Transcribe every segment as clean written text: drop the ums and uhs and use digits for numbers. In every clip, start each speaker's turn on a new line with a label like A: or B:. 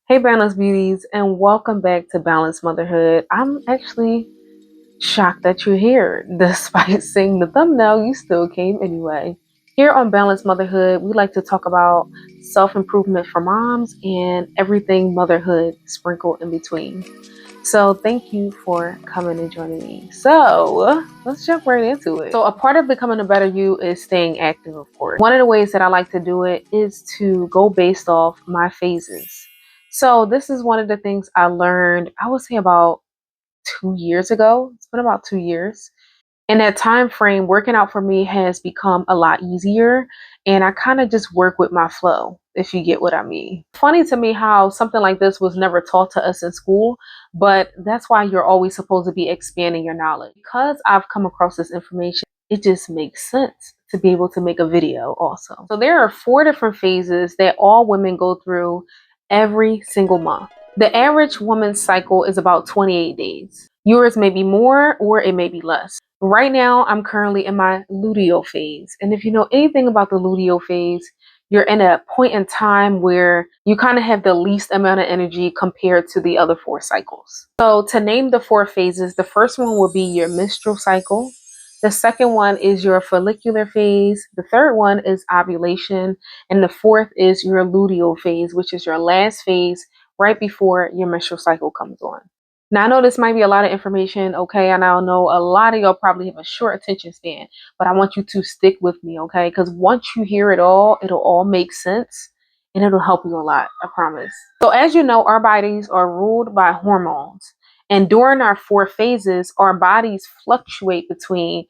A: Hey, Balance Beauties, and welcome back to Balanced Motherhood. I'm actually shocked that you're here. Despite seeing the thumbnail, you still came anyway. Here on Balanced Motherhood, we like to talk about self improvement for moms and everything motherhood sprinkled in between. So, thank you for coming and joining me. So, let's jump right into it. So, a part of becoming a better you is staying active, of course. One of the ways that I like to do it is to go based off my phases. So, this is one of the things I learned, I would say about 2 years ago. It's been about 2 years. In that time frame, working out for me has become a lot easier, and I kind of just work with my flow, if you get what I mean. Funny to me how something like this was never taught to us in school, but that's why you're always supposed to be expanding your knowledge. Because I've come across this information, it just makes sense to be able to make a video also. So there are 4 different phases that all women go through every single month. The average woman's cycle is about 28 days. Yours may be more or it may be less. Right now, I'm currently in my luteal phase. And if you know anything about the luteal phase, you're in a point in time where you kind of have the least amount of energy compared to the other 4 cycles. So to name the 4 phases, the first one will be your menstrual cycle. The second one is your follicular phase. The third one is ovulation. And the fourth is your luteal phase, which is your last phase right before your menstrual cycle comes on. Now, I know this might be a lot of information, okay? And I know a lot of y'all probably have a short attention span, but I want you to stick with me, okay? Because once you hear it all, it'll all make sense and it'll help you a lot, I promise. So, as you know, our bodies are ruled by hormones. And during our 4 phases, our bodies fluctuate between,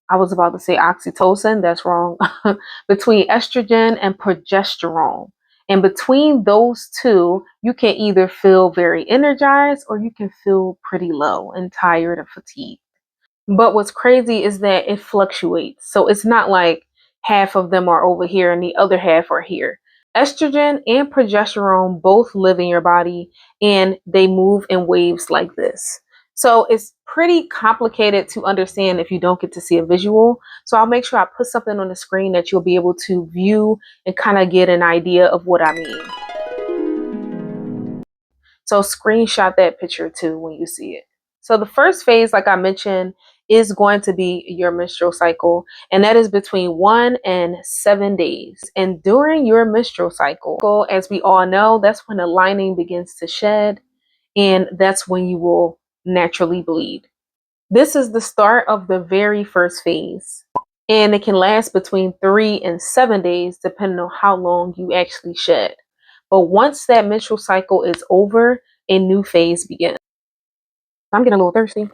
A: I was about to say oxytocin, that's wrong, between estrogen and progesterone. And between those two, you can either feel very energized or you can feel pretty low and tired and fatigued. But what's crazy is that it fluctuates. So it's not like half of them are over here and the other half are here. Estrogen and progesterone both live in your body and they move in waves like this. So it's pretty complicated to understand if you don't get to see a visual. So I'll make sure I put something on the screen that you'll be able to view and kind of get an idea of what I mean. So screenshot that picture too when you see it. So the first phase, like I mentioned, is going to be your menstrual cycle, and that is between 1 and 7 days. And during your menstrual cycle, as we all know, that's when the lining begins to shed, and that's when you will naturally bleed. This is the start of the very first phase, and it can last between 3 and 7 days, depending on how long you actually shed. But once that menstrual cycle is over, a new phase begins. I'm getting a little thirsty,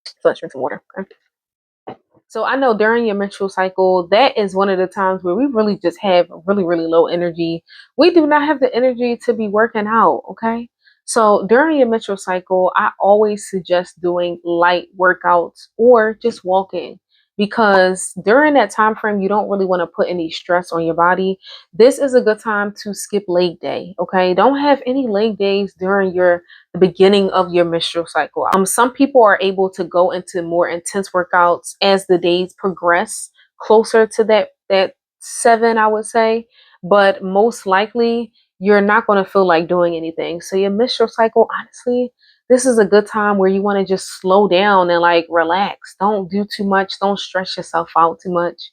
A: so let's drink some water. Okay? So I know during your menstrual cycle, that is one of the times where we really just have really, really low energy. We do not have the energy to be working out, okay? So during your menstrual cycle, I always suggest doing light workouts or just walking, because during that time frame, you don't really want to put any stress on your body. This is a good time to skip leg day, okay? Don't have any leg days during the beginning of your menstrual cycle. Some people are able to go into more intense workouts as the days progress closer to that 7, I would say, but most likely you're not going to feel like doing anything. So your menstrual cycle, honestly, this is a good time where you want to just slow down and like relax. Don't do too much. Don't stress yourself out too much.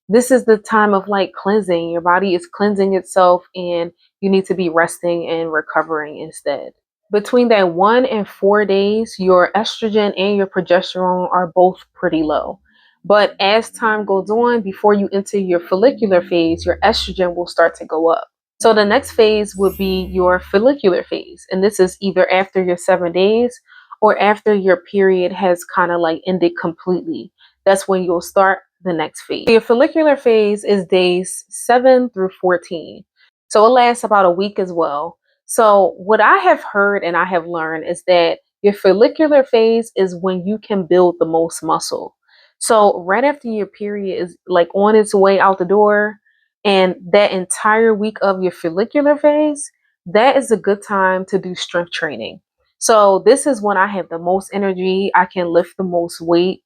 A: This is the time of like cleansing. Your body is cleansing itself and you need to be resting and recovering instead. Between that 1 and 4 days, your estrogen and your progesterone are both pretty low. But as time goes on, before you enter your follicular phase, your estrogen will start to go up. So the next phase would be your follicular phase. And this is either after your 7 days or after your period has kind of like ended completely. That's when you'll start the next phase. Your follicular phase is days 7 through 14. So it lasts about a week as well. So what I have heard and I have learned is that your follicular phase is when you can build the most muscle. So right after your period is like on its way out the door, and that entire week of your follicular phase, that is a good time to do strength training. So this is when I have the most energy. I can lift the most weight.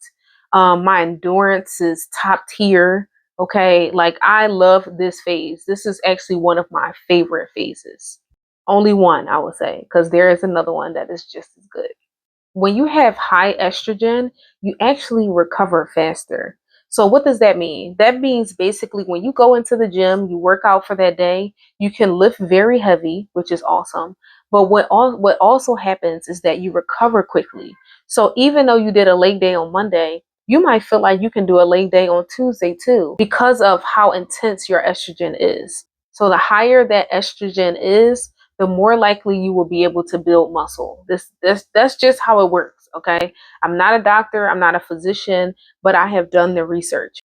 A: My endurance is top tier. Okay, like I love this phase. This is actually one of my favorite phases. Only one, I would say, because there is another one that is just as good. When you have high estrogen, you actually recover faster. So what does that mean? That means basically when you go into the gym, you work out for that day, you can lift very heavy, which is awesome. But what also happens is that you recover quickly. So even though you did a leg day on Monday, you might feel like you can do a leg day on Tuesday too because of how intense your estrogen is. So the higher that estrogen is, the more likely you will be able to build muscle. That's just how it works, okay? I'm not a doctor, I'm not a physician, but I have done the research.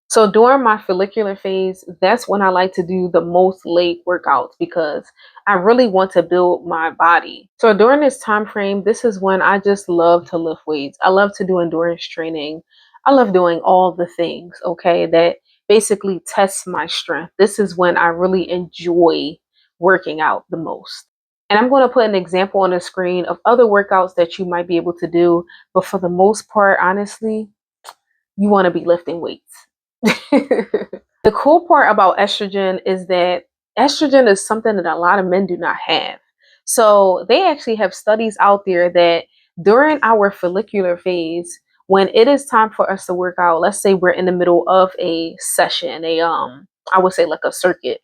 A: So during my follicular phase, that's when I like to do the most leg workouts because I really want to build my body. So during this time frame, this is when I just love to lift weights. I love to do endurance training. I love doing all the things, okay, that basically tests my strength. This is when I really enjoy working out the most. And I'm going to put an example on the screen of other workouts that you might be able to do. But for the most part, honestly, you want to be lifting weights. The cool part about estrogen is that estrogen is something that a lot of men do not have. So they actually have studies out there that during our follicular phase, when it is time for us to work out, let's say we're in the middle of a session, I would say like a circuit,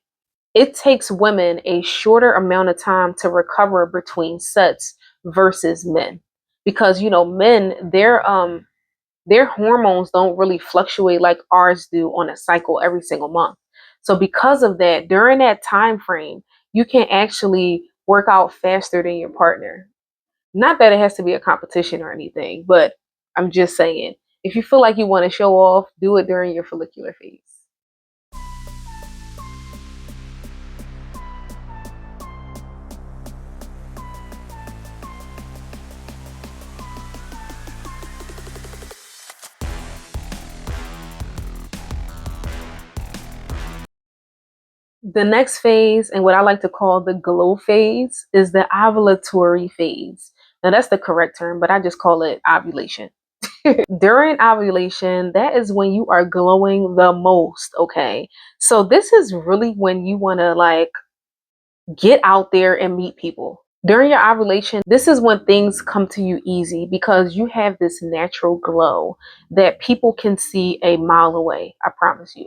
A: it takes women a shorter amount of time to recover between sets versus men. Because men, their hormones don't really fluctuate like ours do on a cycle every single month. So because of that, during that time frame, you can actually work out faster than your partner. Not that it has to be a competition or anything, but I'm just saying, if you feel like you want to show off, do it during your follicular phase. The next phase, and what I like to call the glow phase, is the ovulatory phase. Now, that's the correct term, but I just call it ovulation. During ovulation, that is when you are glowing the most, okay? So, this is really when you want to like get out there and meet people. During your ovulation, this is when things come to you easy because you have this natural glow that people can see a mile away. I promise you,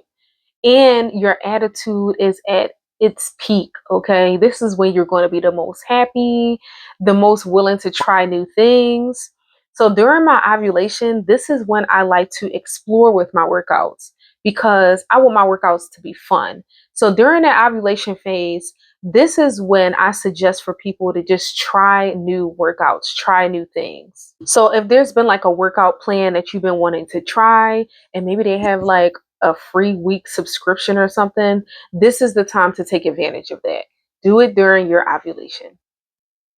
A: and your attitude is at its peak. Okay, this is when you're going to be the most happy, the most willing to try new things. So during my ovulation, this is when I like to explore with my workouts because I want my workouts to be fun. So during that ovulation phase, this is when I suggest for people to just try new workouts, try new things. So if there's been like a workout plan that you've been wanting to try, and maybe they have like a free week subscription or something, this is the time to take advantage of that. Do it during your ovulation.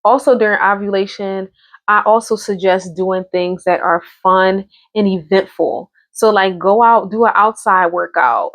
A: Also, during ovulation, I also suggest doing things that are fun and eventful. So, like, go out, do an outside workout.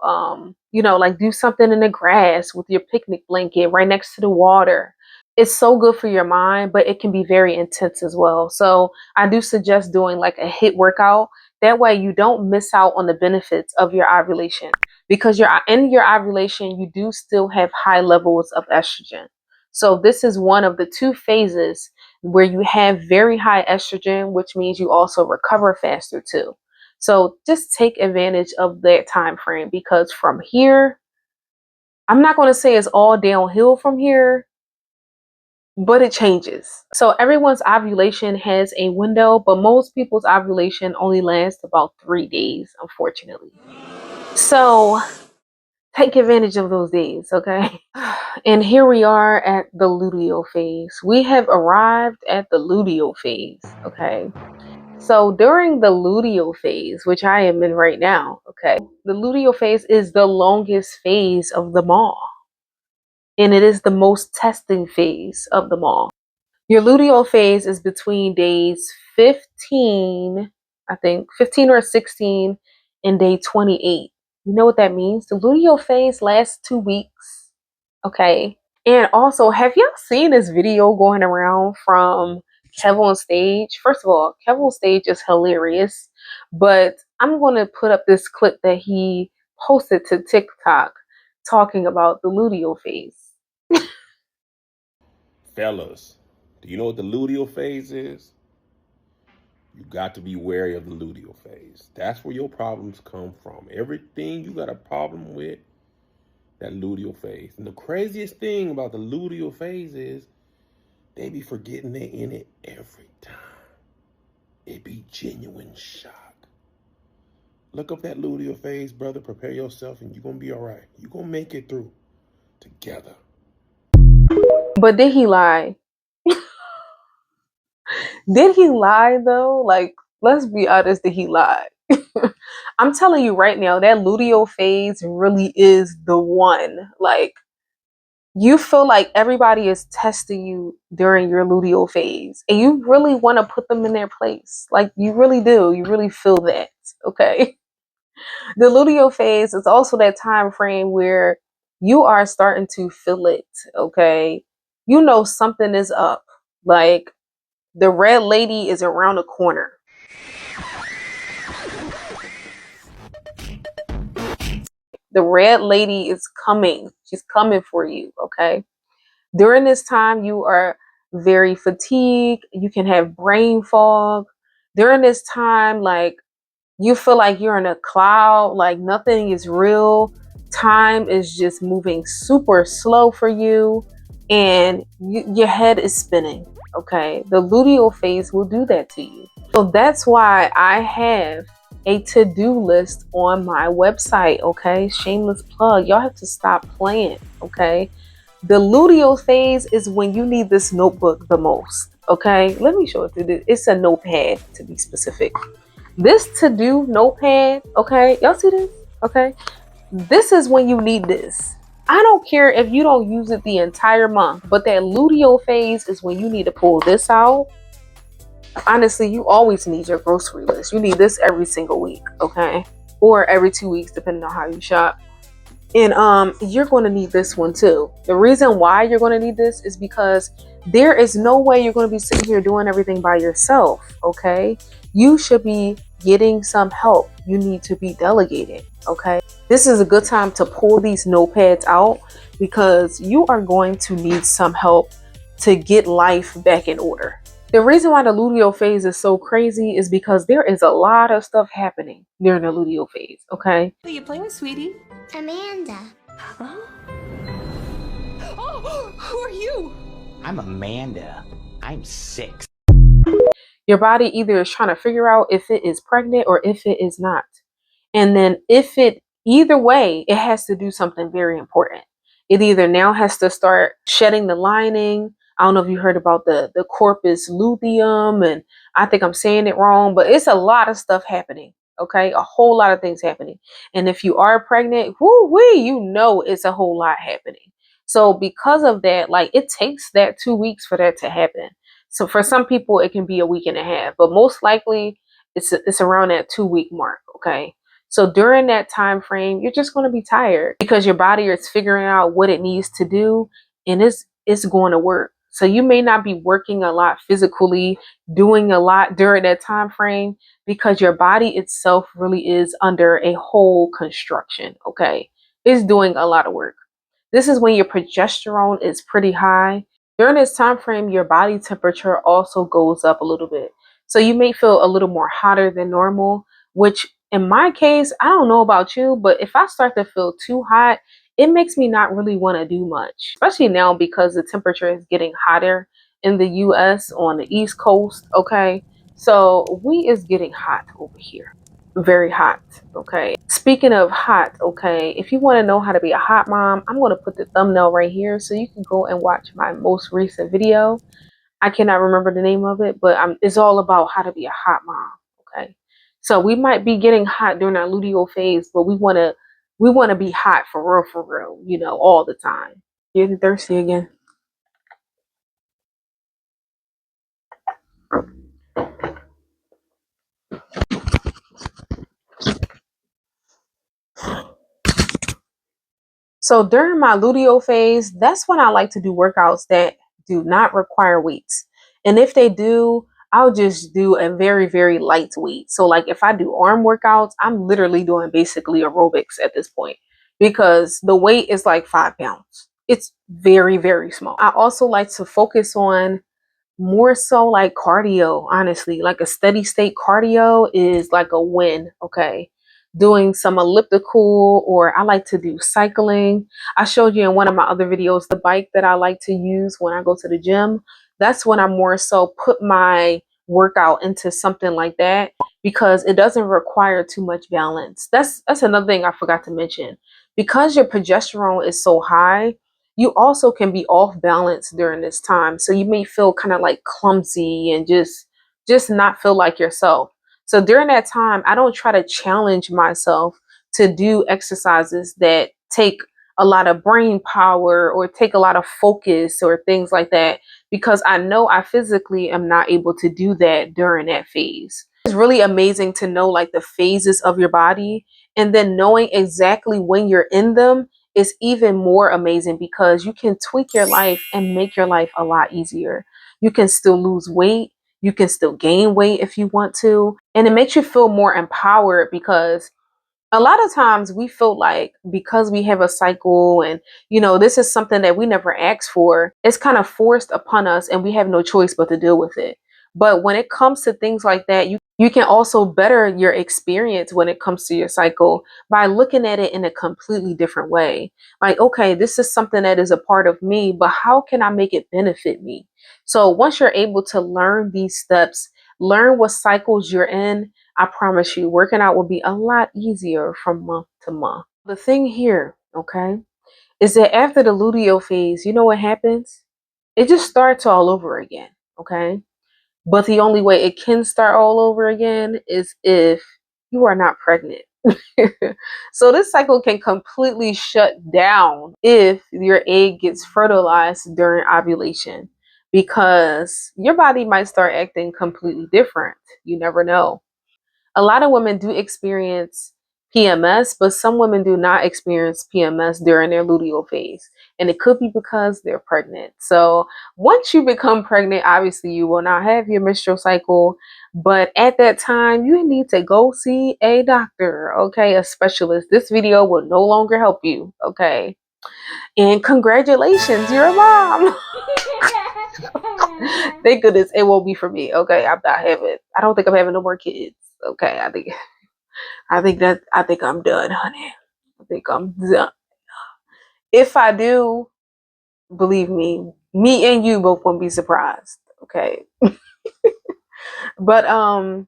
A: Like do something in the grass with your picnic blanket right next to the water. It's so good for your mind, but it can be very intense as well. So, I do suggest doing like a HIIT workout. That way, you don't miss out on the benefits of your ovulation because you're in your ovulation, you do still have high levels of estrogen. So this is one of the two phases where you have very high estrogen, which means you also recover faster too. So just take advantage of that time frame because from here, I'm not going to say it's all downhill from here, but it changes. So everyone's ovulation has a window, but most people's ovulation only lasts about 3 days, unfortunately. So take advantage of those days, okay? And here we are at the luteal phase. We have arrived at the luteal phase, okay? So during the luteal phase, which I am in right now, okay, the luteal phase is the longest phase of them all. And it is the most testing phase of them all. Your luteal phase is between days 15, I think 15 or 16, and day 28. You know what that means? The luteal phase lasts 2 weeks. Okay. And also, have y'all seen this video going around from Kev on Stage? First of all, Kev on Stage is hilarious, but I'm going to put up this clip that he posted to TikTok talking about the luteal phase.
B: Fellas, do you know what the luteal phase is? You got to be wary of the luteal phase. That's where your problems come from. Everything you got a problem with, that luteal phase. And the craziest thing about the luteal phase is they be forgetting they're in it every time. It be genuine shock. Look up that luteal phase, brother. Prepare yourself and you're going to be all right. You're going to make it through together.
A: But did he lie? Did he lie though? Like, let's be honest, did he lie? I'm telling you right now, that luteal phase really is the one. Like, you feel like everybody is testing you during your luteal phase, and you really want to put them in their place. Like, you really do. You really feel that. Okay. The luteal phase is also that time frame where you are starting to feel it. Okay. You know something is up. Like, the red lady is around the corner. The red lady is coming. She's coming for you. Okay. During this time, you are very fatigued. You can have brain fog. During this time, like, you feel like you're in a cloud, like nothing is real. Time is just moving super slow for you, and your head is spinning. Okay. The luteal phase will do that to you. So that's why I have a to-do list on my website. Okay. Shameless plug. Y'all have to stop playing. Okay. The luteal phase is when you need this notebook the most. Okay. Let me show it to you. It's a notepad, to be specific. This to-do notepad, okay, y'all see this? Okay, this is when you need this. I don't care if you don't use it the entire month, but that luteal phase is when you need to pull this out. Honestly, you always need your grocery list. You need this every single week, okay, or every 2 weeks, depending on how you shop. And you're going to need this one too. The reason why you're going to need this is because there is no way you're going to be sitting here doing everything by yourself. Okay. You should be getting some help. You need to be delegating. Okay. This is a good time to pull these notepads out because you are going to need some help to get life back in order. The reason why the luteal phase is so crazy is because there is a lot of stuff happening during the luteal phase. Okay.
C: Who are you playing with, sweetie?
D: Amanda.
C: Huh? Oh, who are you?
E: I'm Amanda. I'm 6.
A: Your body either is trying to figure out if it is pregnant or if it is not. And then either way, it has to do something very important. It either now has to start shedding the lining. I don't know if you heard about the corpus luteum, and I think I'm saying it wrong, but it's a lot of stuff happening. Okay, a whole lot of things happening. And if you are pregnant, whoo-wee, you know it's a whole lot happening. So because of that, like, it takes that 2 weeks for that to happen. So for some people, it can be a week and a half, but most likely it's around that 2 week mark. Okay. So during that time frame, you're just going to be tired because your body is figuring out what it needs to do, and it's going to work. So you may not be working a lot physically, doing a lot during that time frame because your body itself really is under a whole construction. Okay. It's doing a lot of work. This is when your progesterone is pretty high. During this time frame, your body temperature also goes up a little bit. So you may feel a little more hotter than normal, which in my case, I don't know about you, but if I start to feel too hot, it makes me not really want to do much, especially now because the temperature is getting hotter in the US on the East Coast. Okay. So we is getting hot over here. Very hot. Okay. Speaking of hot, okay, if you want to know how to be a hot mom, I'm going to put the thumbnail right here so you can go and watch my most recent video. I cannot remember the name of it, but it's all about how to be a hot mom. Okay. So we might be getting hot during our luteal phase, but we want to be hot for real, all the time. You getting thirsty again? So during my luteal phase, that's when I like to do workouts that do not require weights. And if they do, I'll just do a very, very light weight. So like if I do arm workouts, I'm literally doing basically aerobics at this point because the weight is like 5 pounds. It's very, very small. I also like to focus on more so like cardio, honestly. Like a steady state cardio is like a win. Okay. Doing some elliptical, or I like to do cycling. I showed you in one of my other videos the bike that I like to use when I go to the gym. That's when I more so put my workout into something like that because it doesn't require too much balance. That's another thing I forgot to mention. Because your progesterone is so high, you also can be off balance during this time. So you may feel kind of like clumsy and just not feel like yourself. So during that time, I don't try to challenge myself to do exercises that take a lot of brain power or take a lot of focus or things like that because I know I physically am not able to do that during that phase. It's really amazing to know like the phases of your body, and then knowing exactly when you're in them is even more amazing because you can tweak your life and make your life a lot easier. You can still lose weight, you can still gain weight if you want to, and it makes you feel more empowered because a lot of times we feel like because we have a cycle and this is something that we never asked for, it's kind of forced upon us and we have no choice but to deal with it. But when it comes to things like that, you can also better your experience when it comes to your cycle by looking at it in a completely different way. Like, okay, this is something that is a part of me, but how can I make it benefit me? So once you're able to learn these steps, learn what cycles you're in, I promise you, working out will be a lot easier from month to month. The thing here, okay, is that after the luteal phase, you know what happens? It just starts all over again, okay? But the only way it can start all over again is if you are not pregnant. So this cycle can completely shut down if your egg gets fertilized during ovulation because your body might start acting completely different. You never know. A lot of women do experience PMS, but some women do not experience PMS during their luteal phase. And it could be because they're pregnant. So once you become pregnant, obviously you will not have your menstrual cycle. But at that time, you need to go see a doctor, okay, a specialist. This video will no longer help you, okay? And congratulations, you're a mom. Thank goodness it won't be for me, okay? I don't think I'm having no more kids. Okay, I think I'm done, honey. I think I'm done. If I do, believe me and you both won't be surprised. Okay. But I'm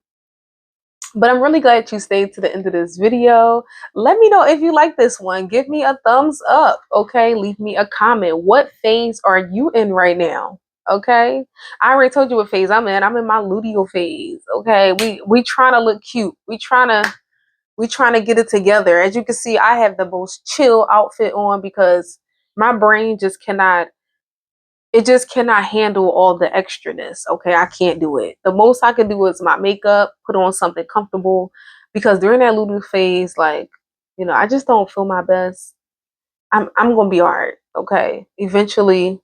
A: really glad you stayed to the end of this video. Let me know if you like this one. Give me a thumbs up. Okay. Leave me a comment. What phase are you in right now? Okay. I already told you what phase I'm in. I'm in my luteal phase. Okay. We trying to look cute. We trying to get it together. As you can see, I have the most chill outfit on because my brain just cannot handle all the extraness. Okay, I can't do it. The most I can do is my makeup, put on something comfortable because during that luteal phase, like, I just don't feel my best. I'm gonna be all right. Okay, eventually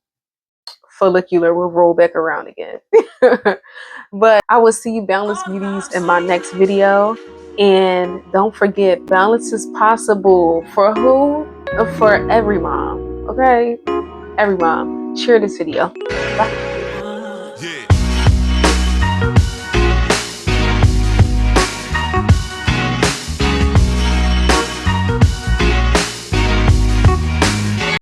A: follicular will roll back around again. But I will see you balance beauties in my next video. And don't forget, balance is possible for who? For every mom. Okay? Every mom. Share this video. Bye.